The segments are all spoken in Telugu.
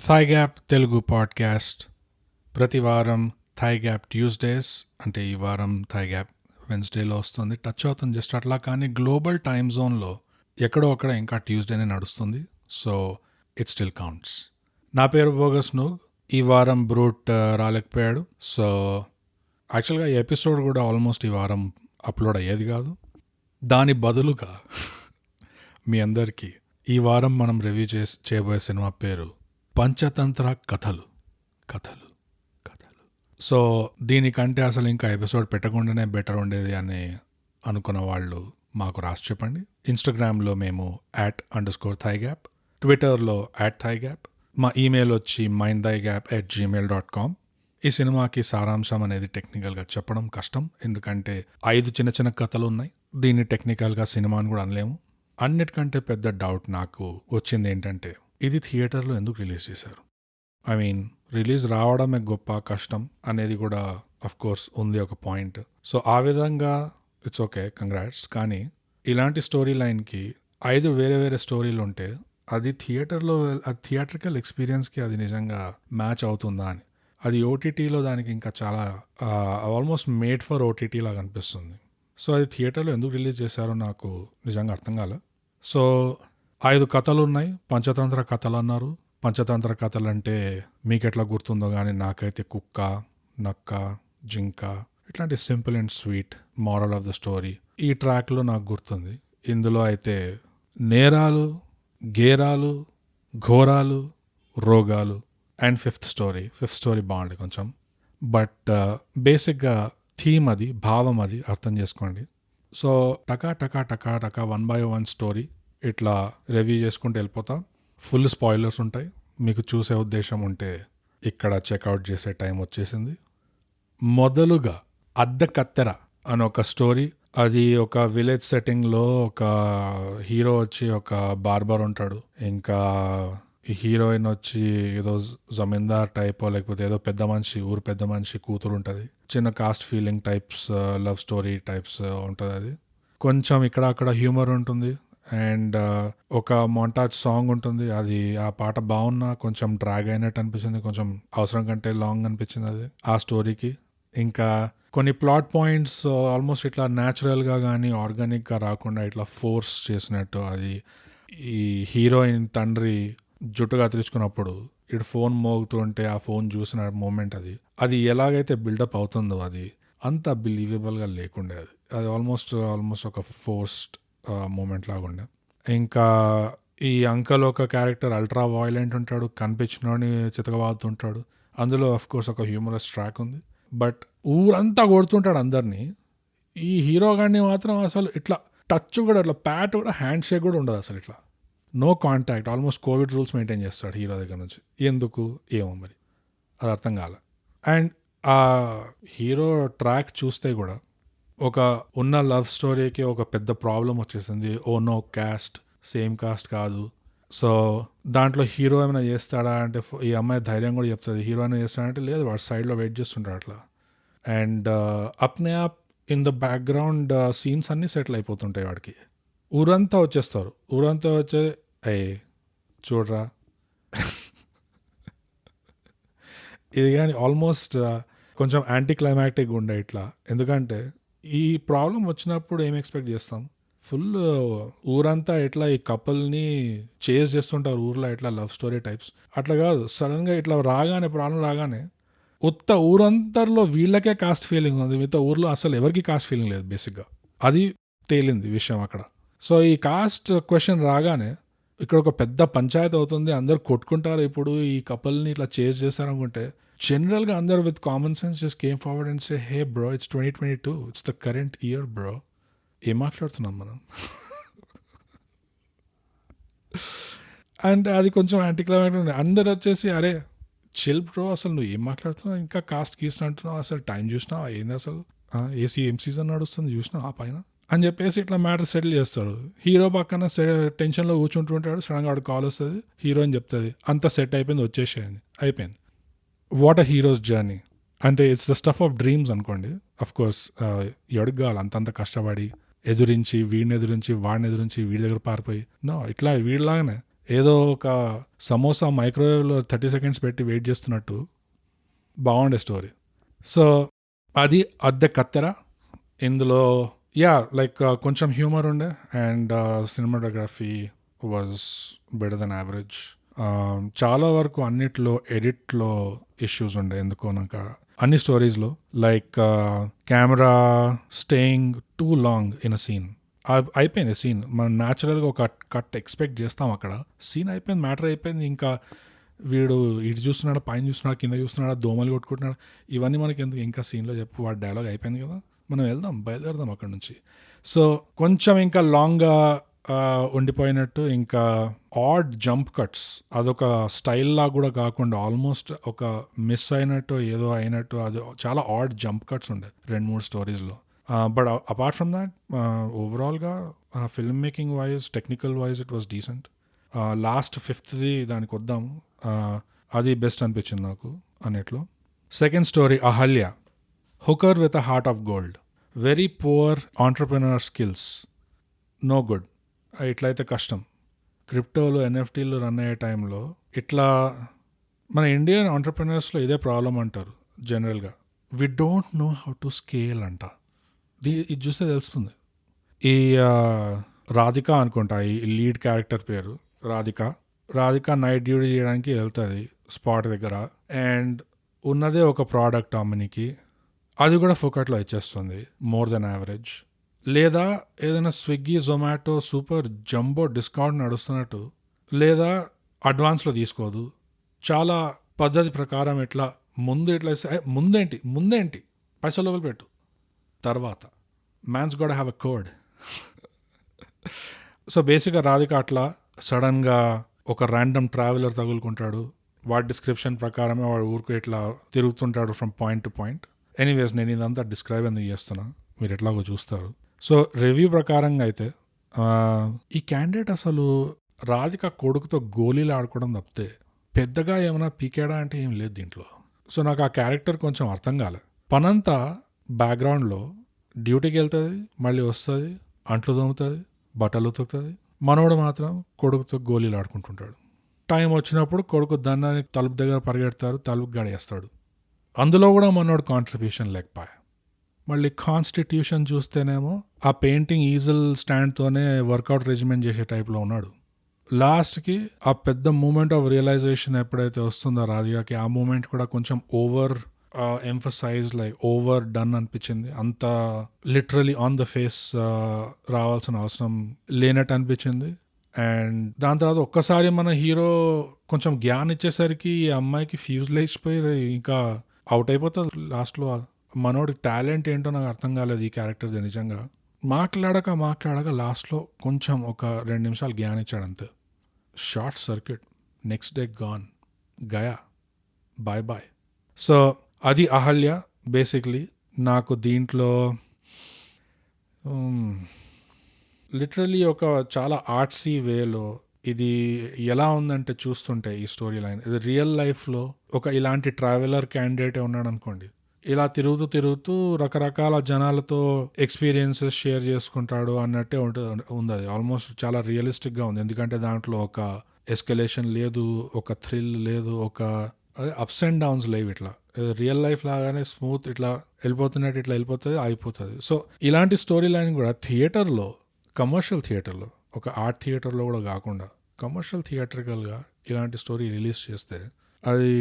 థాయ్ గ్యాప్ తెలుగు పాడ్కాస్ట్ ప్రతి వారం థాయ్ గ్యాప్ ట్యూస్డేస్ అంటే ఈ వారం థాయ్ గ్యాప్ వెన్స్డేలో వస్తుంది. టచ్ అవుతుంది జస్ట్ అట్లా, కానీ గ్లోబల్ టైమ్ జోన్లో ఎక్కడో అక్కడ ఇంకా ట్యూస్డేనే నడుస్తుంది. So it still counts. నా పేరు బోగస్ నూగ్. ఈ వారం బ్రూట్ రాలేకపోయాడు. సో యాక్చువల్గా ఈ ఎపిసోడ్ కూడా ఆల్మోస్ట్ ఈ వారం అప్లోడ్ అయ్యేది కాదు. దాని బదులుగా మీ అందరికీ ఈ వారం మనం రివ్యూ చేయబోయే సినిమా పేరు పంచతంత్ర కథలు. కథలు కథలు సో దీనికంటే అసలు ఇంకా ఎపిసోడ్ పెట్టకుండానే బెటర్ ఉండేది అని అనుకున్న వాళ్ళు మాకు రాసి చెప్పండి. ఇన్స్టాగ్రామ్లో మేము @_thaiGap, ట్విట్టర్లో @thaiGap, మా ఈమెయిల్ వచ్చి mindthigap@gmail.com. ఈ సినిమాకి సారాంశం అనేది టెక్నికల్గా చెప్పడం కష్టం, ఎందుకంటే 5 చిన్న చిన్న కథలు ఉన్నాయి. దీన్ని టెక్నికల్గా సినిమా అని కూడా అనలేము. అన్నిటికంటే పెద్ద డౌట్ నాకు వచ్చింది ఏంటంటే, ఇది థియేటర్లో ఎందుకు రిలీజ్ చేశారు? ఐ మీన్ రిలీజ్ రావడమే గొప్ప, కష్టం అనేది కూడా అఫ్ కోర్స్ ఉంది ఒక పాయింట్. సో ఆ విధంగా ఇట్స్ ఓకే, కంగ్రాట్స్. కానీ ఇలాంటి స్టోరీ లైన్కి 5 వేరే వేరే స్టోరీలు ఉంటే అది థియేటర్లో, అది థియేట్రికల్ ఎక్స్పీరియన్స్కి అది నిజంగా మ్యాచ్ అవుతుందా అని. అది ఓటీటీలో దానికి ఇంకా చాలా ఆల్మోస్ట్ మేడ్ ఫర్ ఓటీటీ లాగా అనిపిస్తుంది. సో అది థియేటర్లో ఎందుకు రిలీజ్ చేశారో నాకు నిజంగా అర్థం కాలే. సో 5 కథలు ఉన్నాయి. పంచతంత్ర కథలు అన్నారు. పంచతంత్ర కథలు అంటే మీకు ఎట్లా గుర్తుందో కానీ నాకైతే కుక్క, నక్క, జింక ఇట్లాంటి simple and sweet moral of the story ఈ ట్రాక్లో నాకు గుర్తుంది. ఇందులో అయితే నేరాలు, గేరాలు, ఘోరాలు, రోగాలు అండ్ ఫిఫ్త్ స్టోరీ బాగుంది కొంచెం. బట్ బేసిక్గా థీమ్ అది, భావం అది అర్థం చేసుకోండి. సో టకా టకా టకా టకా 1 by 1 స్టోరీ ఇట్లా రివ్యూ చేసుకుంటూ వెళ్ళిపోతాం. ఫుల్ స్పాయిలర్స్ ఉంటాయి. మీకు చూసే ఉద్దేశం ఉంటే ఇక్కడ చెక్అవుట్ చేసే టైం వచ్చేసింది. మొదలుగా అద్దె కత్తెర అని ఒక స్టోరీ. అది ఒక విలేజ్ సెట్టింగ్లో ఒక హీరో వచ్చి ఒక బార్బర్ ఉంటాడు. ఇంకా ఈ హీరోయిన్ వచ్చి ఏదో జమీందార్ టైప్ లేకపోతే ఏదో పెద్ద మనిషి, ఊరు పెద్ద మనిషి కూతురు ఉంటుంది. చిన్న caste feeling types, love story types ఉంటుంది. అది కొంచెం ఇక్కడ అక్కడ హ్యూమర్ ఉంటుంది. అండ్ ఒక మొంటాజ్ సాంగ్ ఉంటుంది. అది ఆ పాట బాగున్నా కొంచెం డ్రాగ్ అయినట్టు అనిపించింది, కొంచెం అవసరం కంటే లాంగ్ అనిపించింది అది ఆ స్టోరీకి. ఇంకా కొన్ని ప్లాట్ పాయింట్స్ ఆల్మోస్ట్ ఇట్లా న్యాచురల్గా కానీ ఆర్గానిక్గా రాకుండా ఇట్లా ఫోర్స్ చేసినట్టు. అది ఈ హీరోయిన్ తండ్రి జుట్టుగా తెరుచుకున్నప్పుడు ఇటు ఫోన్ మోగుతుంటే ఆ ఫోన్ చూసిన మూమెంట్ అది ఎలాగైతే బిల్డప్ అవుతుందో అది అంత బిలీవబుల్గా లేకుండే. అది ఆల్మోస్ట్ ఒక ఫోర్స్డ్ మూమెంట్ లాగా ఉండే. ఇంకా ఈ అంకల్ ఒక క్యారెక్టర్ అల్ట్రా వాయిలెంట్ ఉంటాడు, కనిపించినోడిని చితకబాదుతుంటాడు. అందులో అఫ్ కోర్స్ ఒక హ్యూమరస్ ట్రాక్ ఉంది. బట్ ఊరంతా కొడుతుంటాడు అందరినీ. ఈ హీరో గాడిని మాత్రం అసలు ఇట్లా టచ్ కూడా, ఇట్లా ప్యాట్ కూడా, హ్యాండ్ షేక్ కూడా ఉండదు అసలు. ఇట్లా no contact, almost Covid rules maintain చేస్తాడు హీరో దగ్గర నుంచి. ఎందుకు ఏమో మరి అది అర్థం కాలే. అండ్ ఆ హీరో ట్రాక్ చూస్తే కూడా ఒక ఉన్న లవ్ స్టోరీకి ఒక పెద్ద ప్రాబ్లం వచ్చేసింది. Oh no, caste same caste కాదు. సో దాంట్లో హీరో ఏమైనా చేస్తాడా అంటే ఈ అమ్మాయి ధైర్యం కూడా చెప్తుంది. హీరో ఏమైనా చేస్తాడంటే లేదు, వాడు సైడ్లో వెయిట్ చేస్తుంటాడు అట్లా. And Apne up in the background scenes అన్నీ సెటిల్ అయిపోతుంటాయి వాడికి. ఊరంతా వచ్చేస్తారు. ఊరంతా వచ్చే చూడరా ఇది కానీ ఆల్మోస్ట్ కొంచెం యాంటీ క్లైమాక్టిక్ ఉండే ఇట్లా. ఎందుకంటే ఈ ప్రాబ్లం వచ్చినప్పుడు ఏం ఎక్స్పెక్ట్ చేస్తాం? ఫుల్ ఊరంతా ఎట్లా ఈ కపుల్ని చేజ్ చేస్తుంటారు ఊర్లో, ఎట్లా లవ్ స్టోరీ టైప్స్. అట్లా కాదు, సడన్గా ఇట్లా రాగానే, ప్రాబ్లం రాగానే ఉత్త ఊరంతలో వీళ్ళకే కాస్ట్ ఫీలింగ్ ఉంది, మిగతా ఊర్లో అసలు ఎవరికి కాస్ట్ ఫీలింగ్ లేదు బేసిక్గా. అది తేలింది విషయం అక్కడ. సో ఈ కాస్ట్ క్వశ్చన్ రాగానే ఇక్కడ ఒక పెద్ద పంచాయతీ అవుతుంది. అందరు కొట్టుకుంటారు. ఇప్పుడు ఈ కపుల్ని ఇట్లా చేజ్ చేస్తారు అనుకుంటే జనరల్గా అందరు with common sense just came forward and say, hey bro, it's 2022, it's the current year bro. ఏం మాట్లాడుతున్నాం మనం? అండ్ అది కొంచెం యాంటీ క్లైమాక్టిక్ ఉంది. అందరు వచ్చేసి అరే చిల్ బ్రో, అసలు నువ్వు ఏం మాట్లాడుతున్నావు, ఇంకా కాస్ట్ గీస్ట్ అంటున్నావు, అసలు టైం చూసినావు ఏంది, అసలు ఏం సీజన్ నడుస్తుంది చూసినావు ఆ పైన అని చెప్పేసి ఇట్లా మ్యాటర్ సెటిల్ చేస్తాడు. హీరో పక్కన టెన్షన్లో కూర్చుంటుంటాడు. సడన్గా వాడు కాల్ వస్తుంది, హీరోయిన్ చెప్తుంది అంతా సెట్ అయిపోయింది, వచ్చేసేయండి, అయిపోయింది. What a hero's journey. అంటే it's the stuff of dreams అనుకోండి. అఫ్ కోర్స్ ఎవడికి కావాలి అంతంత కష్టపడి ఎదురించి, వీడిని ఎదురించి, వాడిని ఎదురించి, వీడి దగ్గర పారిపోయి, నో, ఇట్లా వీడిలాగానే ఏదో ఒక సమోసా మైక్రోవేవ్లో 30 seconds పెట్టి వెయిట్ చేస్తున్నట్టు బాగుండే స్టోరీ. సో అది అద్దె కత్తెర. ఇందులో లైక్ కొంచెం హ్యూమర్ ఉండే and cinematography was better than average. చాలా వరకు అన్నిట్లో ఎడిట్లో ఇష్యూస్ ఉండే ఎందుకో నాకు అన్ని స్టోరీస్లో. Like camera staying too long in a scene. అయిపోయింది సీన్, మనం న్యాచురల్గా ఒక కట్ ఎక్స్పెక్ట్ చేస్తాం, అక్కడ సీన్ అయిపోయింది, మ్యాటర్ అయిపోయింది. ఇంకా వీడు ఇటు చూస్తున్నాడు, పైన చూస్తున్నాడు, కింద చూస్తున్నాడు, దోమలు కొట్టుకుంటున్నాడు, ఇవన్నీ మనకి ఎందుకు, ఇంకా సీన్లో చెప్పు, వాడి డైలాగ్ అయిపోయింది కదా, మనం వెళ్దాం, బయలుదేరదాం అక్కడ నుంచి. సో కొంచెం ఇంకా లాంగ్గా ఉండిపోయినట్టు, ఇంకా ఆడ్ జంప్ కట్స్, అదొక స్టైల్ లా కూడా కాకుండా ఆల్మోస్ట్ ఒక మిస్ అయినట్టు ఏదో అయినట్టు, అది చాలా ఆడ్ జంప్ కట్స్ ఉండే 2-3 స్టోరీస్లో. బట్ అపార్ట్ ఫ్రమ్ దాట్ ఓవరాల్గా film making wise, technical wise it was decent. Last 5th దానికి వద్దాము, అది బెస్ట్ అనిపించింది నాకు అన్నిట్లో. Second story Ahalya. Hooker with a heart of gold. Very poor entrepreneur skills, no good. ఇట్లయితే కష్టం. క్రిప్టోలు, ఎన్ఎఫ్టీలు రన్ అయ్యే టైంలో ఇట్లా మన ఇండియన్ ఆంటర్ప్రినర్స్లో ఇదే ప్రాబ్లం అంటారు జనరల్గా, we don't know how to scale అంట. ఇది చూస్తే తెలుస్తుంది. ఈ రాధిక అనుకుంటా ఈ లీడ్ క్యారెక్టర్ పేరు, రాధిక నైట్ డ్యూటీ చేయడానికి వెళ్తుంది స్పాట్ దగ్గర, అండ్ ఉన్నదే ఒక ప్రోడక్ట్ అమ్మనికి, అది కూడా ఫోకట్లో ఇచ్చేస్తుంది మోర్ దెన్ యావరేజ్. లేదా ఏదైనా Swiggy, Zomato super jumbo discount నడుస్తున్నట్టు, లేదా అడ్వాన్స్లో తీసుకోదు, చాలా పద్ధతి ప్రకారం ఇట్లా ముందు ఇట్లా ఇస్తే ముందేంటి పైసలు లోపల పెట్టు, తర్వాత man's got have a code. So బేసిక్గా రాధిక అట్లా సడన్గా ఒక ర్యాండమ్ ట్రావెలర్ తగులుకుంటాడు, వాడి డిస్క్రిప్షన్ ప్రకారమే వాడు ఊరికి ఇట్లా తిరుగుతుంటాడు from point to point. Anyways నేను ఇదంతా డిస్క్రైబ్ ఎందుకు చేస్తున్నా, మీరు ఎట్లాగో చూస్తారు. సో రివ్యూ ప్రకారంగా అయితే ఈ క్యాండిడేట్ అసలు రాధిక కొడుకుతో గోళీలు ఆడుకోవడం తప్పితే పెద్దగా ఏమైనా పీకేడా అంటే ఏం లేదు దీంట్లో. సో నాకు ఆ క్యారెక్టర్ కొంచెం అర్థం కాలే. పనంతా బ్యాక్గ్రౌండ్లో డ్యూటీకి వెళ్తుంది, మళ్ళీ వస్తుంది, అంట్లు తోముతుంది, బట్టలు ఉతుకుతుంది, మనోడు మాత్రం కొడుకుతో గోళీలు ఆడుకుంటుంటాడు. టైం వచ్చినప్పుడు కొడుకు దన్నాన్ని తలుపు దగ్గర పరిగెడతారు, తలుపు గడియేస్తాడు. అందులో కూడా మనోడు కాంట్రిబ్యూషన్ లేకపోయా. మళ్ళీ కాన్స్టిట్యూషన్ చూస్తేనేమో ఆ పెయింటింగ్ ఈజల్ స్టాండ్తోనే వర్కౌట్ రెజిమెంట్ చేసే టైప్లో ఉన్నాడు. లాస్ట్కి ఆ పెద్ద మూమెంట్ ఆఫ్ రియలైజేషన్ ఎప్పుడైతే వస్తుందో రాధికకి, ఆ మూమెంట్ కూడా కొంచెం over emphasise, like over done అనిపించింది. అంత లిటరలీ ఆన్ ద ఫేస్ రావాల్సిన అవసరం లేనట్టు అనిపించింది. అండ్ దాని తర్వాత ఒక్కసారి మన హీరో కొంచెం జ్ఞాన్ ఇచ్చేసరికి ఈ అమ్మాయికి ఫ్యూజ్ లేచిపోయి ఇంకా అవుట్ అయిపోతుంది లాస్ట్లో. మనోడి టాలెంట్ ఏంటో నాకు అర్థం కాలేదు ఈ క్యారెక్టర్ నిజంగా. మాట్లాడక లాస్ట్లో కొంచెం ఒక 2 నిమిషాలు జ్ఞాన్ ఇచ్చాడు అంతే. Short circuit, next day gone, గయా, బాయ్ బాయ్. సో అది అహల్య. బేసిక్లీ నాకు దీంట్లో లిటరలీ ఒక చాలా ఆర్ట్సీ వేలో ఇది ఎలా ఉందంటే చూస్తుంటే ఈ స్టోరీ లైన్, ఇది రియల్ లైఫ్లో ఒక ఇలాంటి ట్రావెలర్ క్యాండిడేటే ఉన్నాడు అనుకోండి, ఇలా తిరుగుతూ రకరకాల జనాలతో ఎక్స్పీరియన్సెస్ షేర్ చేసుకుంటాడు అన్నట్టే ఉంది. అది ఆల్మోస్ట్ చాలా రియలిస్టిక్గా ఉంది. ఎందుకంటే దాంట్లో ఒక ఎస్కలేషన్ లేదు, ఒక థ్రిల్ లేదు, ఒక అప్స్ అండ్ డౌన్స్ లేవు. ఇట్లా రియల్ లైఫ్ లాగానే స్మూత్ ఇట్లా వెళ్ళిపోతున్నట్టు ఇట్లా వెళ్ళిపోతుంది, అయిపోతుంది. సో ఇలాంటి స్టోరీ లైన్ కూడా థియేటర్లో, కమర్షియల్ థియేటర్లో, ఒక ఆర్ట్ థియేటర్లో కూడా కాకుండా కమర్షియల్ థియేటర్కల్గా ఇలాంటి స్టోరీ రిలీజ్ చేస్తే అది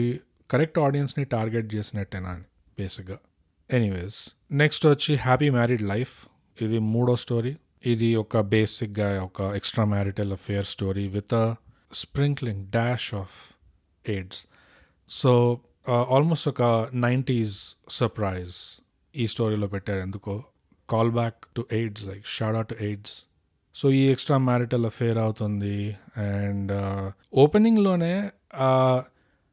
కరెక్ట్ ఆడియన్స్ని టార్గెట్ చేసినట్టేనా అని బేసిక్గా. ఎనీవేస్ నెక్స్ట్ వచ్చి హ్యాపీ మ్యారీడ్ లైఫ్. ఇది 3వ స్టోరీ. ఇది ఒక బేసిక్గా ఒక extra marital affair story with a sprinkling dash of AIDS. So almost ఒక 90s సర్ప్రైజ్ ఈ స్టోరీలో పెట్టారు. ఎందుకో call back to AIDS, like shout out to AIDS. So ఈ ఎక్స్ట్రా మ్యారిటల్ అఫేర్ అవుతుంది. అండ్ ఓపెనింగ్లోనే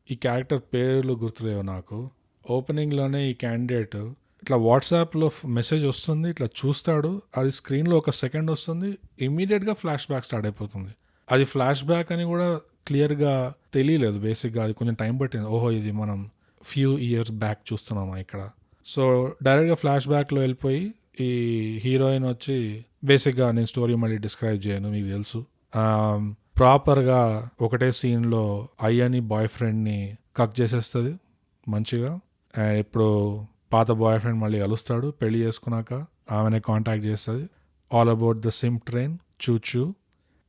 ఈ క్యారెక్టర్ పేర్లు గుర్తులేవు నాకు. ఓపెనింగ్లోనే ఈ క్యాండిడేట్ ఇట్లా వాట్సాప్లో మెసేజ్ వస్తుంది, ఇట్లా చూస్తాడు, అది స్క్రీన్లో ఒక సెకండ్ వస్తుంది, ఇమ్మీడియట్గా ఫ్లాష్ బ్యాక్ స్టార్ట్ అయిపోతుంది. అది ఫ్లాష్ బ్యాక్ అని కూడా క్లియర్గా తెలియలేదు బేసిక్గా, అది కొంచెం టైం పట్టింది. ఓహో ఇది మనం ఫ్యూ ఇయర్స్ బ్యాక్ చూస్తున్నామా ఇక్కడ. సో డైరెక్ట్గా ఫ్లాష్ బ్యాక్లో వెళ్ళిపోయి ఈ హీరోయిన్ వచ్చి బేసిక్గా నేను స్టోరీ మళ్ళీ డిస్క్రైబ్ చేయను, మీకు తెలుసు, ప్రాపర్గా ఒకటే సీన్లో అయ్యని బాయ్ ఫ్రెండ్ని కక్ చేసేస్తుంది మంచిగా. అండ్ ఇప్పుడు పాత బాయ్ ఫ్రెండ్ మళ్ళీ కలుస్తాడు పెళ్లి చేసుకున్నాక, ఆమెనే కాంటాక్ట్ చేస్తుంది. All about the sim train చూచూ.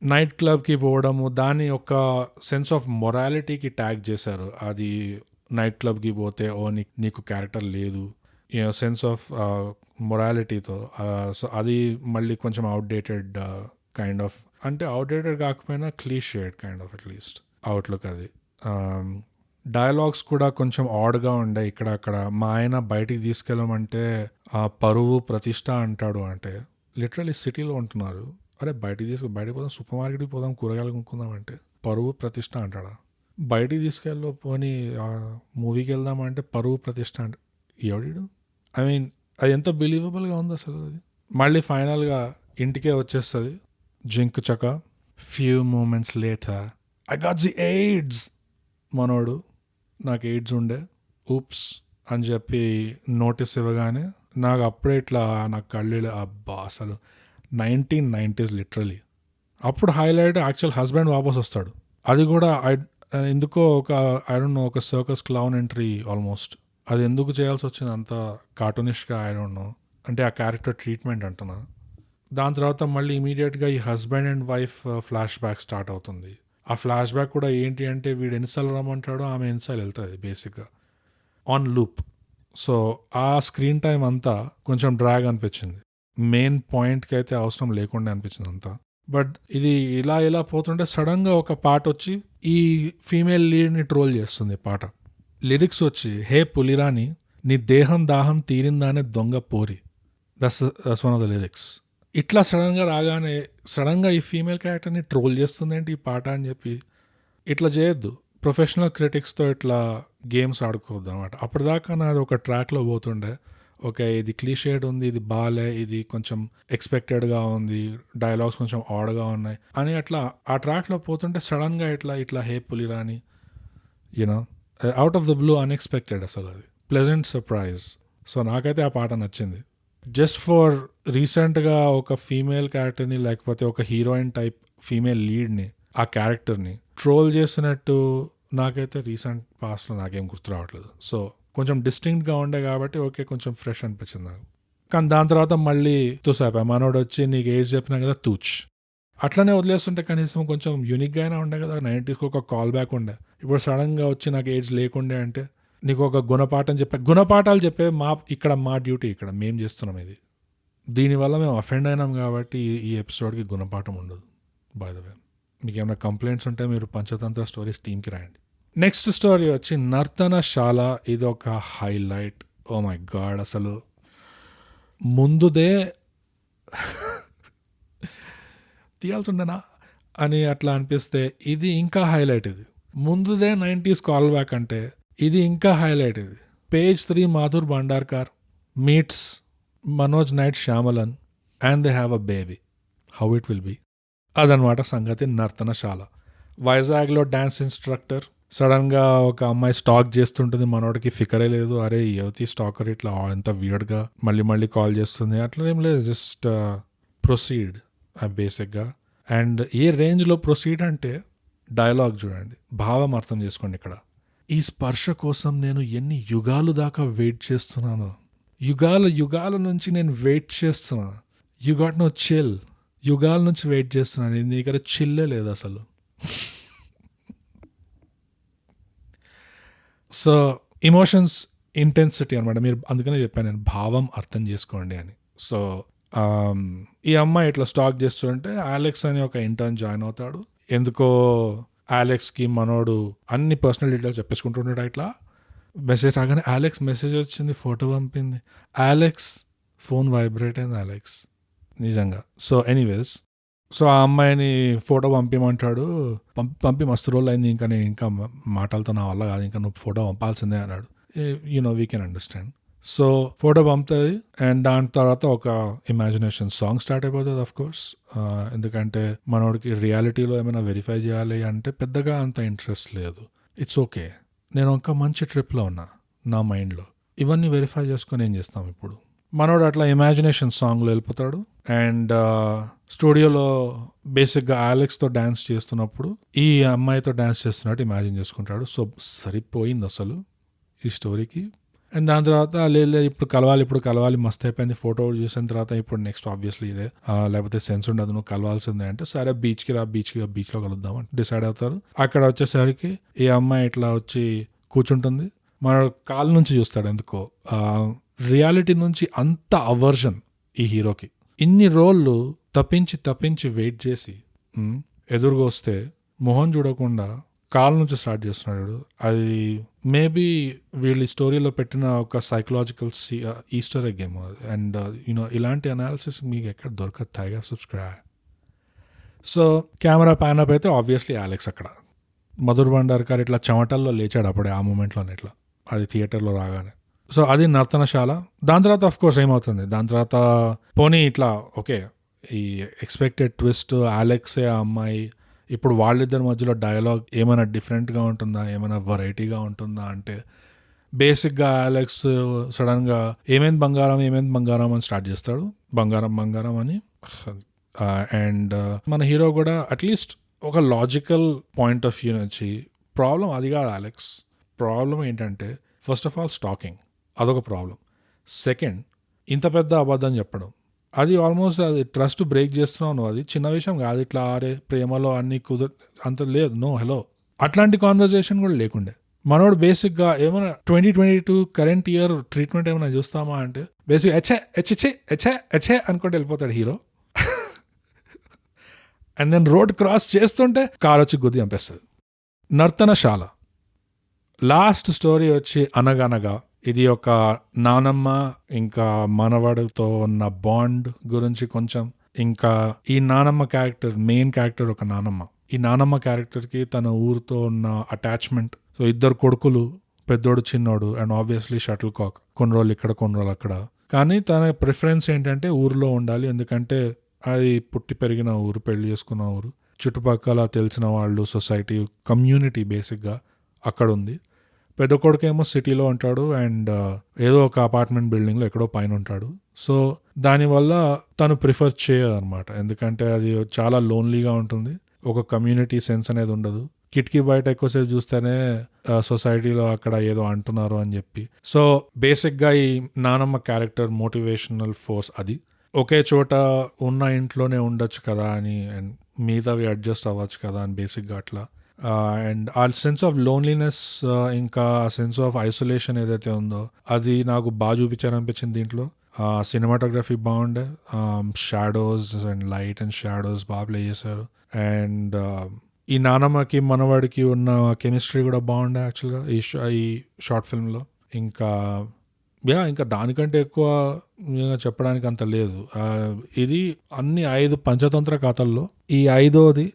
నైట్ క్లబ్కి పోవడము, దాన్ని ఒక సెన్స్ ఆఫ్ మొరాలిటీకి ట్యాగ్ చేశారు. అది నైట్ క్లబ్కి పోతే నీకు క్యారెక్టర్ లేదు, సెన్స్ ఆఫ్ మొరాలిటీతో. సో అది మళ్ళీ కొంచెం అవుట్డేటెడ్ కైండ్ ఆఫ్, అంటే అవుట్డేటెడ్ కాకపోయినా clichéd kind of at least outlook అది. డైలాగ్స్ కూడా కొంచెం ఆడ్గా ఉండే ఇక్కడ అక్కడ. మా ఆయన బయటికి తీసుకెళ్ళమంటే పరువు ప్రతిష్ట అంటాడు. అంటే లిటరలీ సిటీలో ఉంటున్నారు, అరే బయటికి పోదాం, సూపర్ మార్కెట్కి పోదాం, కూరగాయలు కొనుక్కుందాం అంటే పరువు ప్రతిష్ట అంటాడా? బయటికి తీసుకెళ్ళి పోనీ మూవీకి వెళ్దామంటే పరువు ప్రతిష్ట అంటే ఎవడు? ఐ మీన్ అది ఎంత బిలీవబుల్గా ఉంది అసలు. అది మళ్ళీ ఫైనల్గా ఇంటికే వచ్చేస్తుంది జింక్ చక. Few moments later I got the AIDS. మనోడు నాకు ఎయిడ్స్ ఉండే, ఊప్స్ అని చెప్పి నోటీస్ ఇవ్వగానే నాకు అప్పుడే ఇట్లా నాకు కళ్ళు, అబ్బా అసలు 1990s లిటరలీ. అప్పుడు హైలైట్ యాక్చువల్ హస్బెండ్ వాపస్ వస్తాడు. అది కూడా ఎందుకో ఐ డోంట్ నో, ఒక సర్కస్ క్లౌన్ ఎంట్రీ ఆల్మోస్ట్. అది ఎందుకు చేయాల్సి వచ్చింది అంత కార్టూనిష్గా, ఐ డోంట్ నో. అంటే ఆ క్యారెక్టర్ ట్రీట్మెంట్ అంటున్నా. దాని తర్వాత మళ్ళీ ఇమీడియట్గా ఈ husband and wife flash back start అవుతుంది. ఆ ఫ్లాష్ బ్యాక్ కూడా ఏంటి అంటే వీడు ఎన్నిసార్లు రమ్మంటాడో ఆమె ఎన్నిసార్లు వెళ్తుంది బేసిక్గా ఆన్ లూప్. సో ఆ స్క్రీన్ టైం అంతా కొంచెం డ్రాగ్ అనిపించింది. మెయిన్ పాయింట్కి అయితే అవసరం లేకుండా అనిపించింది అంతా. బట్ ఇది ఇలా పోతుంటే సడన్గా ఒక పాట వచ్చి ఈ ఫీమేల్ లీడ్ని ట్రోల్ చేస్తుంది. పాట లిరిక్స్ వచ్చి, హే పులిరాని నీ దేహం దాహం తీరిందానే దొంగ పోరి. That's one of the lyrics. ఇట్లా సడన్గా రాగానే సడన్గా ఈ ఫీమేల్ క్యారెక్టర్ని ట్రోల్ చేస్తుంది ఏంటి ఈ పాట అని చెప్పి. ఇట్లా చేయొద్దు. ప్రొఫెషనల్ క్రిటిక్స్తో ఇట్లా గేమ్స్ ఆడుకోవద్దు అనమాట. అప్పటిదాకా నాది ఒక ట్రాక్లో పోతుండే, ఓకే ఇది క్లీషేడ్ ఉంది, ఇది బాలే, ఇది కొంచెం ఎక్స్పెక్టెడ్గా ఉంది, డైలాగ్స్ కొంచెం ఆడ్గా ఉన్నాయి అని అట్లా ఆ ట్రాక్లో పోతుంటే సడన్గా ఇట్లా హే పులిరాని, you know out of the blue, unexpected అసలు. అది ప్లెజెంట్ సర్ప్రైజ్. సో నాకైతే ఆ పాట నచ్చింది. జస్ట్ ఫర్ రీసెంట్గా ఒక ఫీమేల్ క్యారెక్టర్ని, లేకపోతే ఒక హీరోయిన్ టైప్ ఫీమేల్ లీడ్ని, ఆ క్యారెక్టర్ని ట్రోల్ చేసినట్టు నాకైతే రీసెంట్ పాస్ట్లో నాకేం గుర్తు రావట్లేదు. సో కొంచెం డిస్టింక్ట్గా ఉండే కాబట్టి ఓకే కొంచెం ఫ్రెష్ అనిపించింది నాకు. కానీ దాని తర్వాత మళ్ళీ తుసాపా మనోడు వచ్చి నీకు ఏజ్ చెప్పినా కదా తూచ్, అట్లనే వదిలేస్తుంటే కనీసం కొంచెం యూనిక్గా అయినా ఉండే కదా. 90s ఒక కాల్ బ్యాక్ ఉండే. ఇప్పుడు సడన్గా వచ్చి నాకు ఏజ్ లేకుండే అంటే నీకు ఒక గుణపాఠాలు చెప్పే ఇక్కడ మా డ్యూటీ, ఇక్కడ మేము చేస్తున్నాం ఇది. దీనివల్ల మేము అఫెండ్ అయినాం కాబట్టి ఈ ఎపిసోడ్కి గుణపాఠం ఉండదు. బై ద వే, మీకు ఏమైనా కంప్లైంట్స్ ఉంటే మీరు పంచతంత్ర స్టోరీస్ టీమ్కి రాయండి. నెక్స్ట్ స్టోరీ వచ్చి నర్తనశాల. ఇది ఒక హైలైట్. ఓ మై గాడ్, అసలు ముందుదే తీయాల్సి ఉండేనా అని అట్లా అనిపిస్తే ఇది ఇంకా హైలైట్. ఇది ముందుదే 90s కాల్ బ్యాక్ అంటే ఇది ఇంకా హైలైట్. ఇది page 3 Madhur Bhandarkar meets Manoj Night Shyamalan and they have a baby. How it will be, అదనమాట సంగతి. నర్తనశాల. వైజాగ్లో డ్యాన్స్ ఇన్స్ట్రక్టర్. సడన్గా ఒక అమ్మాయి స్టాక్ చేస్తుంటుంది, మనోడికి ఫికరే లేదు. అరే యువతి స్టాకర్ ఇట్లా ఎంత వియర్డ్గా మళ్ళీ కాల్ చేస్తుంది. అట్లా ఏం లేదు, జస్ట్ ప్రొసీడ్ బేసిక్గా. అండ్ ఏ రేంజ్లో ప్రొసీడ్ అంటే డైలాగ్ చూడండి, భావం అర్థం చేసుకోండి. ఇక్కడ ఈ స్పర్శ కోసం నేను ఎన్ని యుగాలు దాకా వెయిట్ చేస్తున్నాను, యుగాల నుంచి నేను వెయిట్ చేస్తున్నాను. You got no chill. యుగాల నుంచి వెయిట్ చేస్తున్నాను, నీ దగ్గర చిల్లే లేదు అసలు. సో ఇమోషన్స్ ఇంటెన్సిటీ అనమాట. మీరు అందుకనే చెప్పాను నేను భావం అర్థం చేసుకోండి అని. సో ఈ అమ్మాయి ఇట్లా స్టాక్ చేస్తుంటే అలెక్స్ అని ఒక ఇంటర్న్ జాయిన్ అవుతాడు. ఎందుకో అలెక్స్కి మనోడు అన్ని పర్సనల్ డీటెయిల్స్ చెప్పేసుకుంటుంటాడు. ఇట్లా మెసేజ్ రాగానే అలెక్స్ మెసేజ్ వచ్చింది, ఫోటో పంపింది. అలెక్స్ ఫోన్ వైబ్రేట్ అయింది అలెక్స్ నిజంగా. సో ఎనీవేస్, సో ఆ అమ్మాయిని ఫోటో పంపించమంటాడు. పంపి మస్తు రోజులు అయింది, ఇంకా నేను ఇంకా మాటలతో నా వల్ల కాదు, ఇంకా నువ్వు ఫోటో పంపాల్సిందే అన్నాడు. We can understand. So photo పంపుతుంది అండ్ దాని తర్వాత ఒక ఇమాజినేషన్ సాంగ్ స్టార్ట్ అయిపోతుంది. ఆఫ్ కోర్స్, ఎందుకంటే మనోడికి రియాలిటీలో ఏమైనా వెరిఫై చేయాలి అంటే పెద్దగా అంత ఇంట్రెస్ట్ లేదు. ఇట్స్ ఓకే, నేను ఒక మంచి ట్రిప్లో ఉన్నా నా మైండ్లో. ఇవన్నీ వెరిఫై చేసుకొని ఏం చేస్తాం ఇప్పుడు? మనోడు అట్లా ఇమాజినేషన్ సాంగ్లో వెళ్ళిపోతాడు. అండ్ స్టూడియోలో బేసిక్గా అలెక్స్తో డ్యాన్స్ చేస్తున్నప్పుడు ఈ అమ్మాయితో డ్యాన్స్ చేస్తున్నట్టు ఇమాజిన్ చేసుకుంటాడు. సో సరిపోయింది అసలు ఈ స్టోరీకి. అండ్ దాని తర్వాత లేదు ఇప్పుడు కలవాలి మస్త్ అయిపోయింది. ఫోటో చూసిన తర్వాత ఇప్పుడు నెక్స్ట్ ఆబ్వియస్లీ ఇదే, లేకపోతే సెన్స్ ఉండదు, నువ్వు కలవాల్సిందే అంటే సరే బీచ్లో కలుద్దాం అని డిసైడ్ అవుతారు. అక్కడ వచ్చేసరికి ఈ అమ్మాయి ఇట్లా వచ్చి కూర్చుంటుంది. మన కాళ్ళ నుంచి చూస్తాడు ఎందుకో. రియాలిటీ నుంచి అంత అవర్జన్ ఈ హీరోకి. ఇన్ని రోజులు తప్పించి వెయిట్ చేసి ఎదురుగా వస్తే మొహం చూడకుండా కాళ్ళ నుంచి స్టార్ట్ చేస్తున్నాడు. అది మేబీ వీళ్ళ స్టోరీలో పెట్టిన ఒక సైకలాజికల్ ఈస్టర్ ఎగ్ ఏమో. అండ్ ఇలాంటి అనాలిసిస్ మీకు ఎక్కడ దొరకదు. థాయిగా subscribe. So camera pan up అయితే ఆబ్వియస్లీ అలెక్స్ అక్కడ. మధుర్ భండార్కర్ ఇట్లా చెమటల్లో లేచాడు అప్పుడే ఆ మూమెంట్లోనే ఇట్లా, అది థియేటర్లో రాగానే. సో అది నర్తనశాల. దాని తర్వాత ఆఫ్ కోర్స్ ఏమవుతుంది, దాని తర్వాత పోనీ ఇట్లా ఓకే ఈ ఎక్స్పెక్టెడ్ ట్విస్ట్, అలెక్సే ఆ అమ్మాయి. ఇప్పుడు వాళ్ళిద్దరి మధ్యలో డైలాగ్ ఏమైనా డిఫరెంట్గా ఉంటుందా, ఏమైనా వెరైటీగా ఉంటుందా అంటే బేసిక్గా అలెక్స్ సడన్గా ఏమైంది బంగారం అని స్టార్ట్ చేస్తాడు. బంగారం అని. అండ్ మన హీరో కూడా అట్లీస్ట్ ఒక లాజికల్ పాయింట్ ఆఫ్ వ్యూ నుంచి ప్రాబ్లం అది కాదు అలెక్స్. ప్రాబ్లం ఏంటంటే ఫస్ట్ ఆఫ్ ఆల్ స్టాకింగ్, అదొక ప్రాబ్లం. సెకండ్, ఇంత పెద్ద అబద్ధం చెప్పడం, అది ఆల్మోస్ట్ అది ట్రస్ట్ బ్రేక్ చేస్తున్నావు నువ్వు. అది చిన్న విషయం కాదు. ఇట్లా ప్రేమలో అన్ని అంత లేదు. నో హలో అట్లాంటి కాన్వర్జేషన్ కూడా లేకుండే. మనోడు బేసిక్గా ఏమైనా 2022 కరెంట్ ఇయర్ ట్రీట్మెంట్ ఏమైనా చూస్తామా అంటే బేసిక్ ఎచ్చే అనుకుంటే వెళ్ళిపోతాడు hero. And then road cross చేస్తుంటే కార్ వచ్చి గుద్ది చంపేస్తుంది. నర్తనశాల లాస్ట్ స్టోరీ వచ్చి అనగనగా. ఇది ఒక నానమ్మ ఇంకా మనవడితో ఉన్న బాండ్ గురించి కొంచెం. ఇంకా ఈ నానమ్మ క్యారెక్టర్, మెయిన్ క్యారెక్టర్ ఒక నానమ్మ. ఈ నానమ్మ క్యారెక్టర్కి తన ఊరితో ఉన్న అటాచ్మెంట్. సో ఇద్దరు కొడుకులు, పెద్దోడు చిన్నోడు, అండ్ ఆబ్వియస్లీ షటిల్ కాక్. కొన్ని రోజులు ఇక్కడ కొన్ని రోజులు అక్కడ. కానీ తన ప్రిఫరెన్స్ ఏంటంటే ఊరిలో ఉండాలి. ఎందుకంటే అది పుట్టి పెరిగిన ఊరు, పెళ్లి చేసుకున్న ఊరు, చుట్టుపక్కల తెలిసిన వాళ్ళు, సొసైటీ, కమ్యూనిటీ బేసిక్గా అక్కడ ఉంది. పెద్ద కొడుకేమో సిటీలో ఉంటాడు అండ్ ఏదో ఒక అపార్ట్మెంట్ బిల్డింగ్లో ఎక్కడో పైన ఉంటాడు. సో దానివల్ల తను ప్రిఫర్ చేయదు అనమాట. ఎందుకంటే అది చాలా లోన్లీగా ఉంటుంది. ఒక కమ్యూనిటీ సెన్స్ అనేది ఉండదు. కిటికీ బయట ఎక్కువసేపు చూస్తేనే సొసైటీలో అక్కడ ఏదో అంటున్నారు అని చెప్పి. సో బేసిక్గా ఈ నానమ్మ క్యారెక్టర్ మోటివేషనల్ ఫోర్స్ అది. ఒకే చోట ఉన్న ఇంట్లోనే ఉండొచ్చు కదా అని, అండ్ మిగతావి అడ్జస్ట్ అవ్వచ్చు కదా అని బేసిక్గా అట్లా. అండ్ ఆ సెన్స్ ఆఫ్ లోన్లీనెస్ ఇంకా ఆ సెన్స్ ఆఫ్ ఐసోలేషన్ ఏదైతే ఉందో అది నాకు బాగా చూపించారనిపించింది దీంట్లో. సినిమాటోగ్రఫీ బాగుండే, shadows and light and shadows బాగా ప్లే చేశారు. అండ్ ఈ నానమ్మకి మనవాడికి ఉన్న కెమిస్ట్రీ కూడా బాగుండే యాక్చువల్గా ఈ షార్ట్ ఫిల్మ్లో. ఇంకా దానికంటే ఎక్కువ చెప్పడానికి అంత లేదు. ఇది అన్ని 5 పంచతంత్ర కథల్లో ఈ 5వది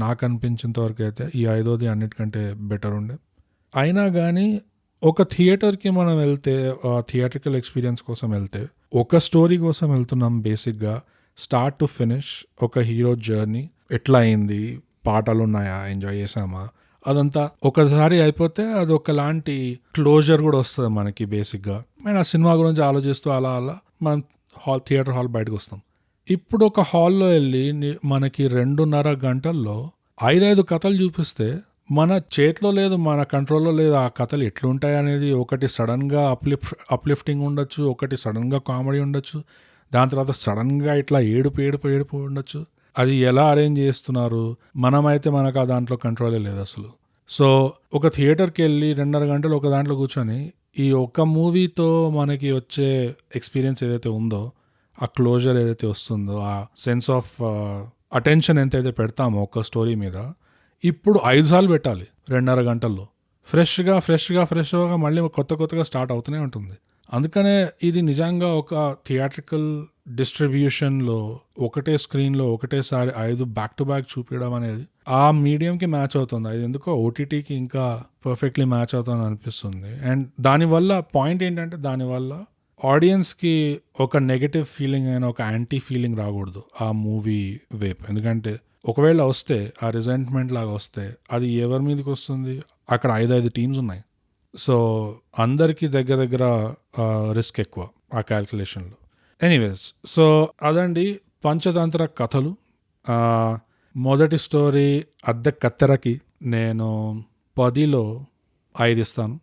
నాకు అనిపించినంత వరకు అయితే ఈ 5వది అన్నిటికంటే బెటర్ ఉండే. అయినా కానీ ఒక థియేటర్కి మనం వెళ్తే, థియేట్రికల్ ఎక్స్పీరియన్స్ కోసం వెళ్తే, ఒక స్టోరీ కోసం వెళ్తున్నాం బేసిక్గా. స్టార్ట్ టు ఫినిష్ ఒక హీరో జర్నీ ఎట్లా అయింది, పాటలు ఉన్నాయా, ఎంజాయ్ చేసామా, అదంతా ఒకసారి అయిపోతే అది ఒకలాంటి క్లోజర్ కూడా వస్తుంది మనకి బేసిక్గా. అండ్ ఆ సినిమా గురించి ఆలోచిస్తూ అలా మనం థియేటర్ హాల్ బయటకు వస్తాం. ఇప్పుడు ఒక హాల్లో వెళ్ళి మనకి 2.5 గంటల్లో 5 కథలు చూపిస్తే మన చేతిలో లేదు, మన కంట్రోల్లో లేదు ఆ కథలు ఎట్లుంటాయి అనేది. ఒకటి సడన్గా అప్లిఫ్టింగ్ ఉండొచ్చు, ఒకటి సడన్గా కామెడీ ఉండొచ్చు, దాని తర్వాత సడన్గా ఇట్లా ఏడుపు ఉండొచ్చు. అది ఎలా అరేంజ్ చేస్తున్నారు, మనమైతే మనకు ఆ దాంట్లో కంట్రోలే లేదు అసలు. సో ఒక థియేటర్కి వెళ్ళి 2.5 గంటలు ఒక దాంట్లో కూర్చొని ఈ ఒక్క మూవీతో మనకి వచ్చే ఎక్స్పీరియన్స్ ఏదైతే ఉందో, ఆ క్లోజర్ ఏదైతే వస్తుందో, ఆ సెన్స్ ఆఫ్ అటెన్షన్ ఎంతైతే పెడతామో ఒక స్టోరీ మీద, ఇప్పుడు 5 సార్లు పెట్టాలి 2.5 గంటల్లో. ఫ్రెష్గా మళ్ళీ కొత్తగా స్టార్ట్ అవుతూనే ఉంటుంది. అందుకనే ఇది నిజంగా ఒక థియేట్రికల్ డిస్ట్రిబ్యూషన్లో ఒకటే స్క్రీన్లో ఒకటేసారి 5 బ్యాక్ టు బ్యాక్ చూపించడం అనేది ఆ మీడియంకి మ్యాచ్ అవుతుంది. అది ఎందుకో ఓటీటీకి ఇంకా పర్ఫెక్ట్లీ మ్యాచ్ అవుతుంది అనిపిస్తుంది. అండ్ దానివల్ల పాయింట్ ఏంటంటే, దానివల్ల ఆడియన్స్కి ఒక నెగటివ్ ఫీలింగ్ అయినా ఒక యాంటీ ఫీలింగ్ రాకూడదు ఆ మూవీ వైపు. ఎందుకంటే ఒకవేళ వస్తే ఆ రిజెంట్మెంట్ లాగా వస్తే అది ఎవరి మీదకి వస్తుంది? అక్కడ 5 టీమ్స్ ఉన్నాయి. సో అందరికీ దగ్గర రిస్క్ ఎక్కువ ఆ క్యాల్కులేషన్లో. ఎనీవేస్, సో అదండి పంచతంత్ర కథలు. మొదటి స్టోరీ అద్దె కత్తెరకి నేను 10లో 5 ఇస్తాను.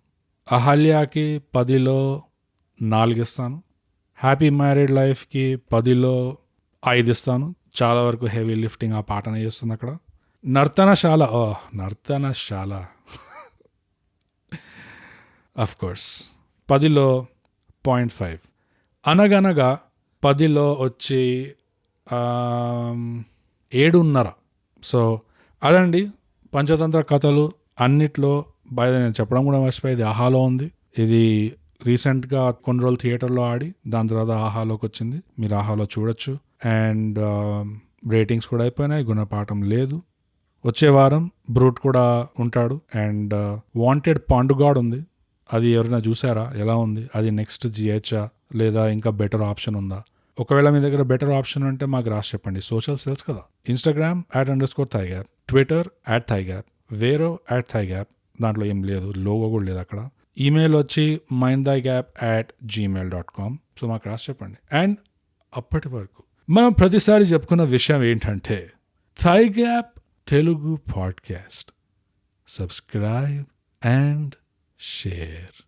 అహల్యాకి 10లో 4 ఇస్తాను. హ్యాపీ మ్యారీడ్ లైఫ్కి 10లో 5 ఇస్తాను. చాలా వరకు హెవీ లిఫ్టింగ్ ఆ పాటనే చేస్తుంది అక్కడ. నర్తనశాల అఫ్ కోర్స్ 10లో 0.5. అనగనగా 10లో వచ్చి 7.5. సో అదండి పంచతంత్ర కథలు అన్నిట్లో. నేను చెప్పడం కూడా మర్చిపోయేది, ఆహాలో ఉంది ఇది. రీసెంట్గా కొన్ని రోజులు థియేటర్లో ఆడి దాని తర్వాత ఆహాలోకి వచ్చింది. మీరు ఆహాలో చూడొచ్చు. అండ్ రేటింగ్స్ కూడా అయిపోయినాయి, గుణపాఠం లేదు. వచ్చే వారం బ్రూట్ కూడా ఉంటాడు. అండ్ వాంటెడ్ పాండుగాడ్ ఉంది, అది ఎవరైనా చూసారా, ఎలా ఉంది అది? నెక్స్ట్ జిహెచ్ఆ లేదా ఇంకా బెటర్ ఆప్షన్ ఉందా? ఒకవేళ మీ దగ్గర బెటర్ ఆప్షన్ ఉంటే మాకు రాసి చెప్పండి. సోషల్స్ తెలుసు కదా, Instagram @_thigap, Twitter @thigap, వేరో @thigap. దాంట్లో ఏం లేదు, లోగో కూడా లేదు అక్కడ. ఈమెయిల్ వచ్చి mindthigap@gmail.com. సో మాకు రాసి చెప్పండి. అండ్ అప్పటి వరకు మనం ప్రతిసారి చెప్పుకున్న విషయం ఏంటంటే, thigh gap Telugu podcast subscribe and share.